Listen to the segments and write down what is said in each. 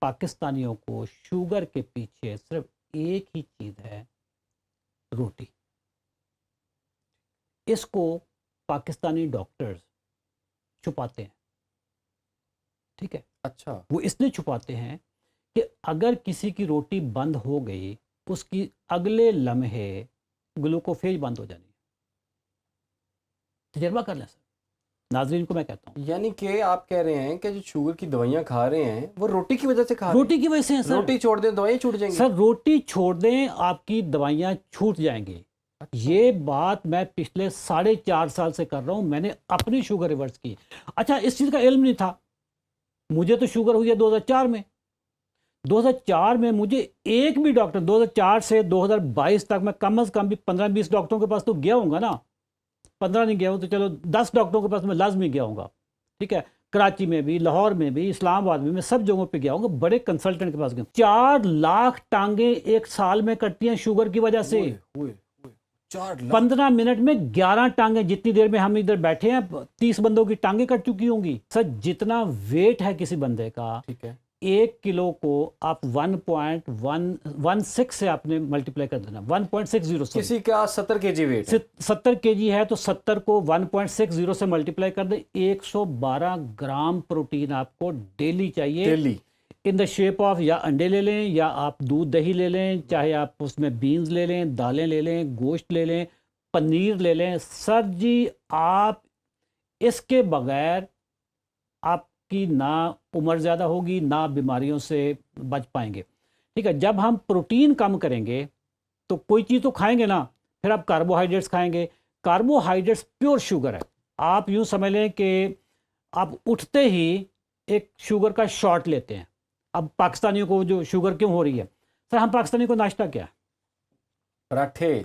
پاکستانیوں کو شوگر کے پیچھے صرف ایک ہی چیز ہے، روٹی۔ اس کو پاکستانی ڈاکٹرز چھپاتے ہیں، ٹھیک ہے؟ اچھا، وہ اس لیے چھپاتے ہیں کہ اگر کسی کی روٹی بند ہو گئی، اس کی اگلے لمحے گلوکوفیج بند ہو جانی ہے۔ تجربہ کر لیں سر، ناظرین کو میں کہتا ہوں، یعنی کہ آپ کہہ رہے ہیں کہ جو شوگر کی دوائیاں کھا رہے ہیں وہ روٹی کی وجہ سے کھا رہے ہیں؟ روٹی کی وجہ سے ہیں سر۔ روٹی چھوڑ دیں دوائیں چھوٹ جائیں گی؟ سر روٹی چھوڑ دیں، آپ کی دوائیاں چھوٹ جائیں گی۔ یہ بات میں پچھلے 4.5 سال سے کر رہا ہوں، میں نے اپنی شوگر ریورس کی۔ اچھا، اس چیز کا علم نہیں تھا مجھے، تو شوگر ہوئی ہے 2004 میں۔ 2004 میں مجھے ایک بھی ڈاکٹر، 2004 سے 2022 تک میں کم از کم بھی 15-20 ڈاکٹروں کے پاس تو گیا ہوں گا نا، 15 نہیں گیا ہوں تو چلو 10 ڈاکٹروں کے پاس میں لازمی گیا ہوں گا، ٹھیک ہے؟ کراچی میں بھی، لاہور میں بھی، اسلام آباد میں سب جگہوں پہ گیا ہوں گا، بڑے کنسلٹنٹ کے پاس گیا ہوں۔ 4 لاکھ ٹانگیں ایک سال میں کٹتی ہیں شوگر کی وجہ سے۔ 15 منٹ میں 11 ٹانگیں، جتنی دیر میں ہم ادھر بیٹھے ہیں 30 بندوں کی ٹانگیں کٹ چکی ہوں گی۔ سر جتنا ویٹ ہے کسی بندے کا، ٹھیک ہے، 1 کلو کو آپ 1.16 سے آپ نے ملٹیپلائی کر دینا، 1.60 سے۔ کسی کا 70 کے جی ویٹ ہے، 70 کے جی ہے تو 70 کو 1.60 سے ملٹیپلائی کر دیں، 112 گرام پروٹین آپ کو ڈیلی چاہیے، daily, in the shape of یا انڈے لے لیں یا آپ دودھ دہی لے لیں، چاہے آپ اس میں بینز لے لیں، دالیں لے لیں، گوشت لے لیں، پنیر لے لیں۔ سر جی آپ اس کے بغیر آپ کی نہ عمر زیادہ ہوگی، نہ بیماریوں سے بچ پائیں گے، ٹھیک ہے؟ جب ہم پروٹین کم کریں گے تو کوئی چیز تو کھائیں گے نا، پھر آپ کاربوہائیڈریٹس کھائیں گے۔ کاربوہائیڈریٹس پیور شوگر ہے، آپ یوں سمجھ لیں کہ آپ اٹھتے ہی ایک شوگر کا شاٹ لیتے ہیں۔ اب پاکستانیوں کو جو شوگر کیوں ہو رہی ہے؟ سر ہم پاکستانیوں کو ناشتہ کیا ہے؟ پراٹھے،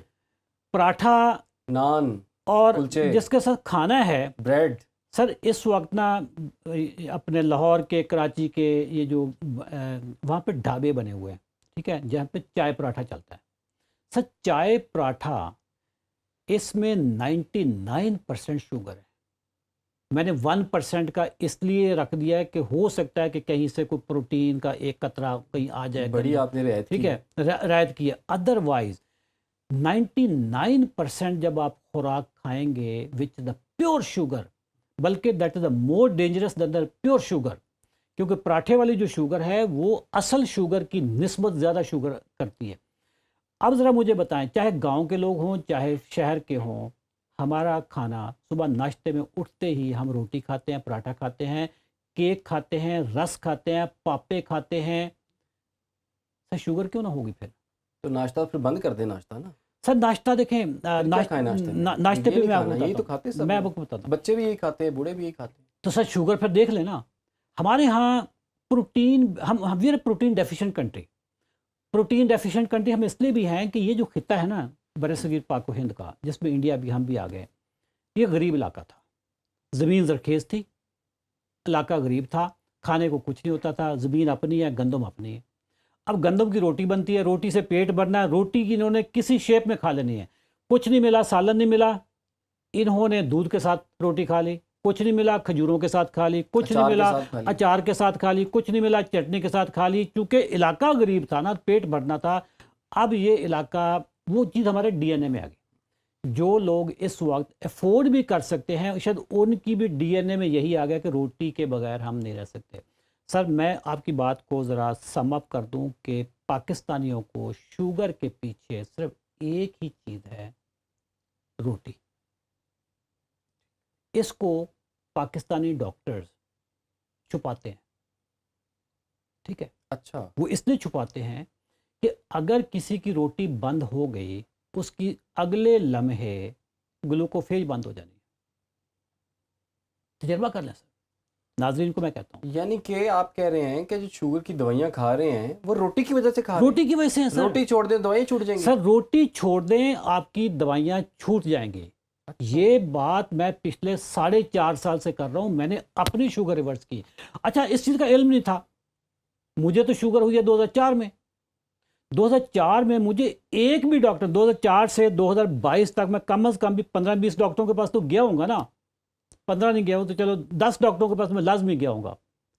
پراٹھا، نان اور کلچے، جس کے ساتھ کھانا ہے بریڈ۔ سر اس وقت نا اپنے لاہور کے، کراچی کے، یہ جو وہاں پہ ڈھابے بنے ہوئے ہیں، ٹھیک ہے، جہاں پہ چائے پراٹھا چلتا ہے۔ سر چائے پراٹھا، اس میں 99% شوگر ہے۔ میں نے 1% کا اس لیے رکھ دیا ہے کہ ہو سکتا ہے کہ کہیں سے کوئی پروٹین کا ایک قطرہ کہیں آ جائے، بڑی آپ نے رعایت کی، ٹھیک ہے، رعایت کی ہے۔ ادروائز 99% جب آپ خوراک کھائیں گے وچ دا پیور شوگر، بلکہ that is the more dangerous than the pure sugar, کیونکہ پراٹھے والی جو شوگر ہے وہ اصل شوگر کی نسبت زیادہ شوگر کرتی ہے۔ اب ذرا مجھے بتائیں، چاہے گاؤں کے لوگ ہوں چاہے شہر کے ہوں، ہمارا کھانا صبح ناشتے میں اٹھتے ہی ہم روٹی کھاتے ہیں، پراٹھا کھاتے ہیں، کیک کھاتے ہیں، رس کھاتے ہیں، پاپے کھاتے ہیں۔ سر شوگر کیوں نہ ہوگی پھر؟ تو ناشتہ پھر بند کر دیں ناشتہ نا۔ سر ناشتہ دیکھیں، ناشتے پہ میں یہی تو کھاتے ہیں، میں آپ کو بتاتا ہوں، بچے بھی یہی کھاتے ہیں، بوڑھے بھی یہی کھاتے ہیں۔ تو سر شوگر پھر دیکھ لینا۔ ہمارے ہاں پروٹین، ہم we are protein deficient country. Protein deficient country ہم اس لیے بھی ہیں کہ یہ جو خطہ ہے نا بر صغیر پاک و ہند کا، جس میں انڈیا بھی، ہم بھی آ گئے، یہ غریب علاقہ تھا، زمین زرخیز تھی، علاقہ غریب تھا، کھانے کو کچھ نہیں ہوتا تھا، زمین اپنی ہے، گندم اپنی ہے۔ اب گندم کی روٹی بنتی ہے، روٹی سے پیٹ بھرنا ہے، روٹی کی انہوں نے کسی شیپ میں کھا لینی ہے، کچھ نہیں ملا، سالن نہیں ملا، انہوں نے دودھ کے ساتھ روٹی کھا لی، کچھ نہیں ملا کھجوروں کے ساتھ کھا لی، کچھ نہیں ملا اچار کے ساتھ کھا لی، کچھ نہیں ملا چٹنی کے ساتھ کھا لی، چونکہ علاقہ غریب تھا نا، پیٹ بھرنا تھا۔ اب یہ علاقہ، وہ چیز ہمارے ڈی این اے میں آ گئی۔ جو لوگ اس وقت افورڈ بھی کر سکتے ہیں، شاید ان کی بھی ڈی این اے میں یہی آ گیا کہ روٹی کے بغیر ہم نہیں رہ سکتے۔ سر میں آپ کی بات کو ذرا سم اپ کر دوں کہ پاکستانیوں کو شوگر کے پیچھے صرف ایک ہی چیز ہے، روٹی۔ اس کو پاکستانی ڈاکٹرز چھپاتے ہیں، ٹھیک ہے؟ اچھا، وہ اس لیے چھپاتے ہیں کہ اگر کسی کی روٹی بند ہو گئی، اس کی اگلے لمحے گلوکوفیج بند ہو جانی ہے۔ تجربہ کر لیں سر، ناظرین کو میں کہتا ہوں، یعنی کہ آپ کہہ رہے ہیں کہ جو شوگر کی دوائیاں کھا رہے ہیں وہ روٹی کی وجہ سے کھا رہے ہیں؟ روٹی کی وجہ سے ہیں سر۔ روٹی چھوڑ دیں دوائیں چھوٹ جائیں گی؟ سر روٹی چھوڑ دیں، آپ کی دوائیاں چھوٹ جائیں گی۔ یہ بات میں پچھلے 4.5 سال سے کر رہا ہوں، میں نے اپنی شوگر ریورس کی۔ اچھا، اس چیز کا علم نہیں تھا مجھے، تو شوگر ہوئی ہے 2004 میں۔ 2004 میں مجھے ایک بھی ڈاکٹر، 2004 سے 2022 تک میں کم از کم بھی 15-20 ڈاکٹروں کے پاس تو گیا ہوں گا نا، 15 نہیں گیا ہوں تو چلو 10 ڈاکٹروں کے پاس میں لازمی گیا ہوں گا،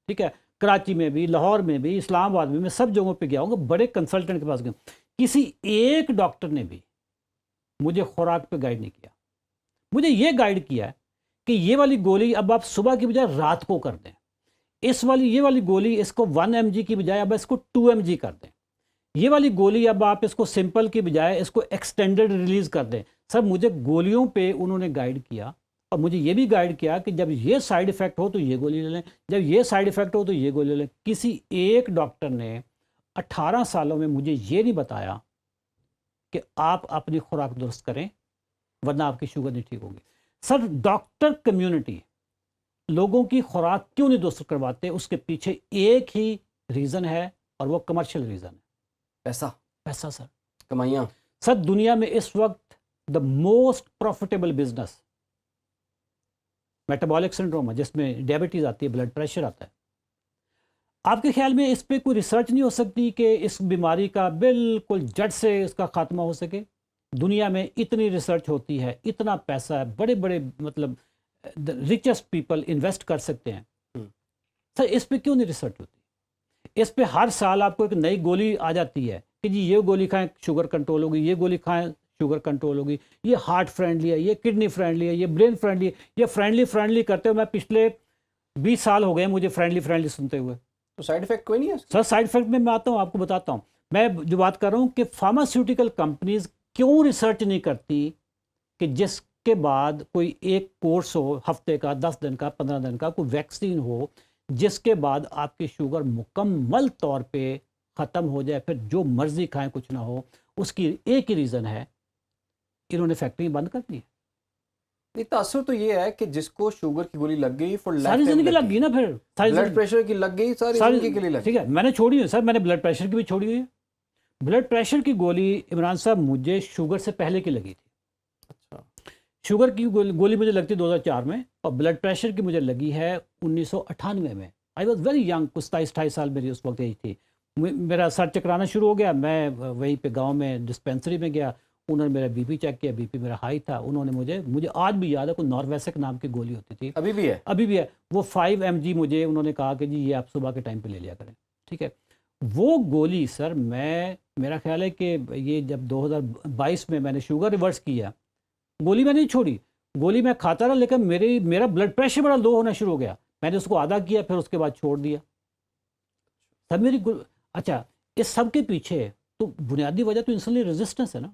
ٹھیک ہے؟ کراچی میں بھی، لاہور میں بھی، اسلام آباد میں سب جگہوں پہ گیا ہوں گا، بڑے کنسلٹنٹ کے پاس گیا ہوں، کسی ایک ڈاکٹر نے بھی مجھے خوراک پہ گائیڈ نہیں کیا. مجھے یہ گائیڈ کیا کہ یہ والی گولی اب آپ صبح کی بجائے رات کو کر دیں، یہ والی گولی اس کو 1 mg کی بجائے اب اس کو 2 mg کر دیں، یہ والی گولی اب آپ اس کو سمپل کی بجائے اس کو ایکسٹینڈڈ ریلیز کر دیں. سر مجھے گولیوں پہ انہوں نے گائیڈ کیا، اور مجھے یہ بھی گائیڈ کیا کہ جب یہ سائیڈ ایفیکٹ ہو تو یہ گولی لے لیں، جب یہ سائیڈ ایفیکٹ ہو تو یہ گولی لے لیں. کسی ایک ڈاکٹر نے 18 سالوں میں مجھے یہ نہیں بتایا کہ آپ اپنی خوراک درست کریں ورنہ آپ کی شوگر نہیں ٹھیک ہوگی. سر ڈاکٹر کمیونٹی لوگوں کی خوراک کیوں نہیں درست کرواتے؟ اس کے پیچھے ایک ہی ریزن ہے اور وہ کمرشل ریزن ہے، پیسہ. سر کمائیاں. سر دنیا میں اس وقت the most profitable business metabolic syndrome ہے، جس میں ڈائبٹیز آتی ہے، بلڈ پریشر آتا ہے. آپ کے خیال میں اس پہ کوئی ریسرچ نہیں ہو سکتی کہ اس بیماری کا بالکل جڑ سے اس کا خاتمہ ہو سکے؟ دنیا میں اتنی ریسرچ ہوتی ہے، اتنا پیسہ ہے، بڑے بڑے مطلب ریچسٹ پیپل انویسٹ کر سکتے ہیں. سر اس پہ کیوں نہیں ریسرچ ہوتی؟ اس پہ ہر سال آپ کو ایک نئی گولی آ جاتی ہے کہ جی یہ گولی کھائیں شوگر کنٹرول ہوگی، یہ گولی کھائیں شوگر کنٹرول ہوگی، یہ ہارٹ فرینڈلی ہے، یہ کڈنی فرینڈلی ہے، یہ برین فرینڈلی ہے. یہ فرینڈلی کرتے ہوئے میں پچھلے 20 سال ہو گئے مجھے فرینڈلی سنتے ہوئے. تو سائیڈ ایفیکٹ کوئی نہیں ہے سر سائیڈ افیکٹ میں آتا ہوں، آپ کو بتاتا ہوں. میں جو بات کر رہا ہوں کہ فارماسیوٹیکل کمپنیز کیوں ریسرچ نہیں کرتی کہ جس کے بعد کوئی ایک کورس ہو، ہفتے کا، 10 دن کا، 15 دن کا، کوئی ویکسین ہو جس کے بعد آپ کی شوگر مکمل طور پہ ختم ہو جائے، پھر جو مرضی کھائیں کچھ نہ ہو. اس کی ایک ہی ریزن ہے، انہوں نے فیکٹری بند کر دی. نہیں، تاثر تو یہ ہے کہ جس کو شوگر کی گولی لگ گئی فور ساری زندگی لگ گئی نا، پھر بلڈ پریشر کی لگ گئی، ساری زندگی کے لیے لگ گئی. ٹھیک ہے، میں نے چھوڑی ہے سر، میں نے بلڈ پریشر کی بھی چھوڑی ہوئی ہے. بلڈ پریشر کی گولی عمران صاحب مجھے شوگر سے پہلے کی لگی تھی. اچھا. شوگر کی گولی مجھے لگتی 2004 میں، اور بلڈ پریشر کی مجھے لگی ہے 1998 میں. آئی واز ویری ینگ، کچھ 27-28 سال میری اس وقت ایج تھی. میرا سر چکرانا شروع ہو گیا، میں وہیں پہ گاؤں میں ڈسپینسری میں گیا، انہوں نے میرا بی پی چیک کیا، بی پی میرا ہائی تھا. انہوں نے مجھے آج بھی یاد ہے، کوئی نارویسک نام کی گولی ہوتی تھی، ابھی بھی ہے، وہ 5 mg مجھے انہوں نے کہا کہ جی یہ آپ صبح کے ٹائم پہ لے لیا کریں. ٹھیک ہے، وہ گولی سر میرا خیال ہے کہ یہ جب 2022 میں نے شوگر ریورس کیا، گولی میں نہیں چھوڑی، گولی میں کھاتا رہا، لیکن میرا بلڈ پریشر بڑا لو ہونا شروع ہو گیا. میں نے اس کو آدھا کیا، پھر اس کے بعد چھوڑ دیا. سب اچھا، اس سب کے پیچھے تو بنیادی وجہ تو انسولین ریزسٹنس ہے نا.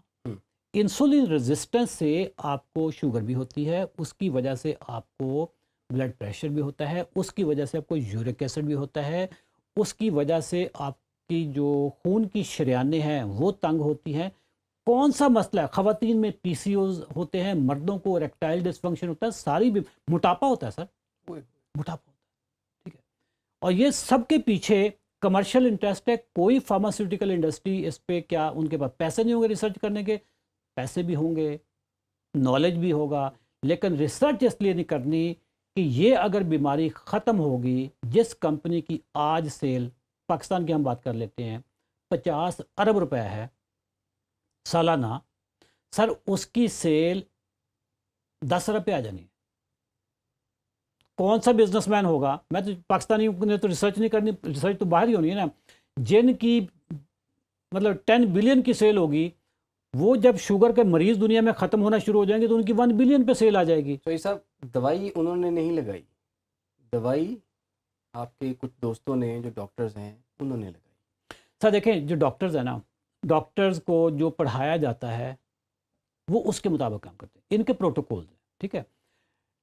انسولین ریزسٹنس سے آپ کو شوگر بھی ہوتی ہے، اس کی وجہ سے آپ کو بلڈ پریشر بھی ہوتا ہے، اس کی وجہ سے آپ کو یورک ایسڈ بھی ہوتا ہے، اس کی وجہ سے آپ کی جو خون کی شریانیں ہیں وہ تنگ ہوتی ہیں. کون سا مسئلہ ہے؟ خواتین میں پی سی اوز ہوتے ہیں، مردوں کو ریکٹائل ڈسفنکشن ہوتا ہے، ساری موٹاپا ہوتا ہے سر، موٹاپا ہوتا ہے. ٹھیک ہے، اور یہ سب کے پیچھے کمرشل انٹرسٹ ہے. کوئی فارماسیوٹیکل انڈسٹری اس پہ کیا ان کے پاس پیسے نہیں ہوں گے ریسرچ کرنے کے؟ پیسے بھی ہوں گے، نالج بھی ہوگا، لیکن ریسرچ اس لیے نہیں کرنی کہ یہ اگر بیماری ختم ہوگی، جس کمپنی کی آج سیل پاکستان کی ہم بات کر لیتے ہیں 50 ارب روپے ہے سالانہ، سر اس کی سیل 10 ارب پہ آ جانی ہے. کون سا بزنس مین ہوگا؟ میں تو پاکستانی نے تو ریسرچ نہیں کرنی، ریسرچ تو باہر ہی ہونی ہے نا. جن کی مطلب 10 بلین کی سیل ہوگی، وہ جب شوگر کے مریض دنیا میں ختم ہونا شروع ہو جائیں گے تو ان کی 1 بلین پہ سیل آ جائے گی. تو یہ صاحب دوائی انہوں نے نہیں لگائی، دوائی آپ کے کچھ دوستوں نے جو ڈاکٹرز ہیں انہوں نے لگائی. سر دیکھیں، جو ڈاکٹرز ہیں نا، ڈاکٹرز کو جو پڑھایا جاتا ہے وہ اس کے مطابق کام کرتے ہیں، ان کے پروٹوکولز ہیں. ٹھیک ہے،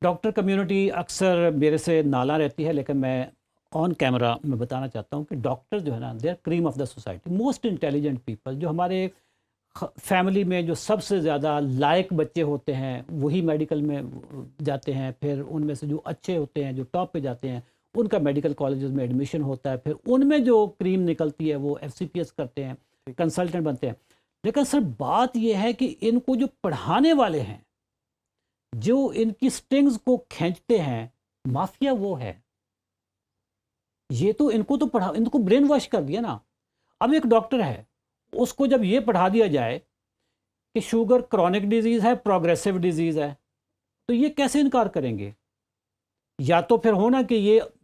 ڈاکٹر کمیونٹی اکثر میرے سے نالاں رہتی ہے، لیکن میں آن کیمرہ میں بتانا چاہتا ہوں کہ ڈاکٹر جو ہے نا، they are cream of the society, most intelligent people. جو ہمارے فیملی میں جو سب سے زیادہ لائق بچے ہوتے ہیں وہی میڈیکل میں جاتے ہیں، پھر ان میں سے جو اچھے ہوتے ہیں، جو ٹاپ پہ جاتے ہیں، ان کا میڈیکل کالجز میں ایڈمیشن ہوتا ہے، پھر ان میں جو کریم نکلتی ہے وہ FCPS کرتے ہیں، کنسلٹنٹ بنتے ہیں. لیکن سر بات یہ ہے کہ ان کو جو پڑھانے والے ہیں، جو ان کی سٹنگز کو کھینچتے ہیں، مافیا وہ ہے. یہ تو ان کو برین واش کر دیا نا. اب ایک ڈاکٹر ہے، اس کو جب یہ پڑھا دیا جائے کہ شوگر کرونک ڈیزیز ہے، پروگریسو ڈیزیز ہے، تو یہ کیسے انکار کریں گے؟ یا تو پھر ہونا کہ یہ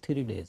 3 days।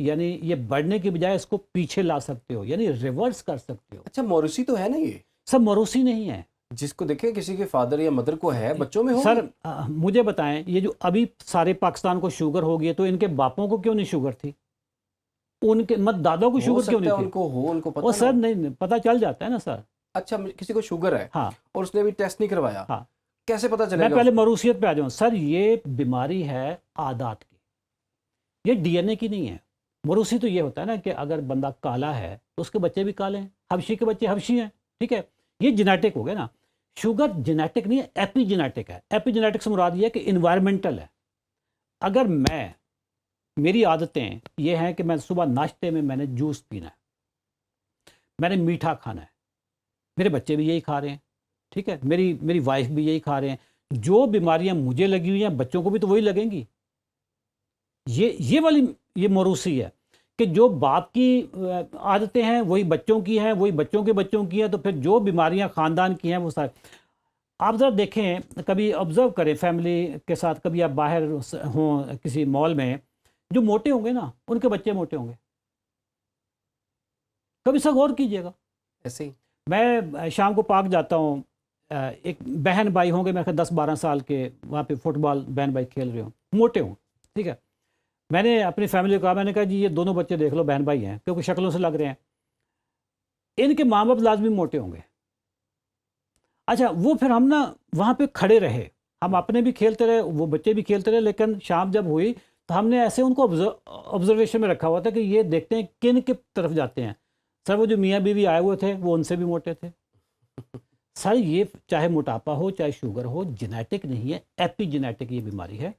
یعنی یہ بڑھنے کی بجائے اس کو پیچھے لا سکتے ہو، یعنی ریورس کر سکتے ہو. اچھا موروثی تو ہے نا یہ؟ سب موروثی نہیں ہے جس کو دیکھیں کسی کے فادر یا مدر کو ہے بچوں میں سر. ہوگی. مجھے بتائیں یہ جو ابھی سارے پاکستان کو شوگر ہو گئی ہے تو ان کے باپوں کو کیوں نہیں شوگر تھی؟ ان کے مت دادوں کو ہو شوگر کیوں سکتا ہے نہیں ان کو ہو، ان کو تھی؟ پتہ وہ نہ سر ہو. نہیں پتہ چل جاتا ہے نا سر. اچھا کسی کو شوگر ہے ہاں اور اس نے بھی ٹیسٹ نہیں کروایا، ہاں. کیسے پتہ چلے میں گا پہلے اس کو؟ موروثیت پہ آ جاؤں. سر یہ بیماری ہے عادات کی، یہ ڈی این اے کی نہیں ہے. موروثی تو یہ ہوتا ہے نا کہ اگر بندہ کالا ہے تو اس کے بچے بھی کالے ہیں، حبشی کے بچے حبشی ہیں، ٹھیک ہے. یہ جینیٹک ہو گیا نا. شوگر جینیٹک نہیں ہے، ایپی جینیٹک ہے. ایپی جینیٹک سے مراد یہ ہے کہ انوائرمنٹل ہے. اگر میری عادتیں یہ ہیں کہ میں صبح ناشتے میں نے جوس پینا ہے، میں نے میٹھا کھانا ہے، میرے بچے بھی یہی کھا رہے ہیں، ٹھیک ہے، میری وائف بھی یہی کھا رہے ہیں. جو بیماریاں مجھے لگی ہوئی ہیں بچوں کو بھی تو وہی لگیں گی. یہ والی یہ موروثی ہے کہ جو باپ کی عادتیں ہیں وہی بچوں کی ہیں، وہی بچوں کے بچوں کی ہیں. تو پھر جو بیماریاں خاندان کی ہیں وہ سارے آپ ذرا دیکھیں، کبھی آبزرو کریں فیملی کے ساتھ، کبھی آپ باہر ہوں کسی مال میں، جو موٹے ہوں گے نا ان کے بچے موٹے ہوں گے. کبھی سا غور کیجئے گا. ایسے ہی میں شام کو پارک جاتا ہوں، ایک بہن بھائی ہوں گے میرے 10-12 سال کے، وہاں پہ فٹ بال بہن بھائی کھیل رہے ہوں، موٹے ہوں، ٹھیک ہے. میں نے اپنی فیملی کو کہا، میں نے کہا جی یہ دونوں بچے دیکھ لو بہن بھائی ہیں کیونکہ شکلوں سے لگ رہے ہیں، ان کے ماں باپ لازمی موٹے ہوں گے. اچھا وہ پھر ہم نا وہاں پہ کھڑے رہے، ہم اپنے بھی کھیلتے رہے، وہ بچے بھی کھیلتے رہے، لیکن شام جب ہوئی تو ہم نے ایسے ان کو آبزرویشن میں رکھا ہوا تھا کہ یہ دیکھتے ہیں کن کی طرف جاتے ہیں. سر وہ جو میاں بیوی آئے ہوئے تھے وہ ان سے بھی موٹے تھے. سر یہ چاہے موٹاپا ہو چاہے شوگر ہو، جینیٹک نہیں ہے، ایپی جینیٹک یہ بیماری ہے.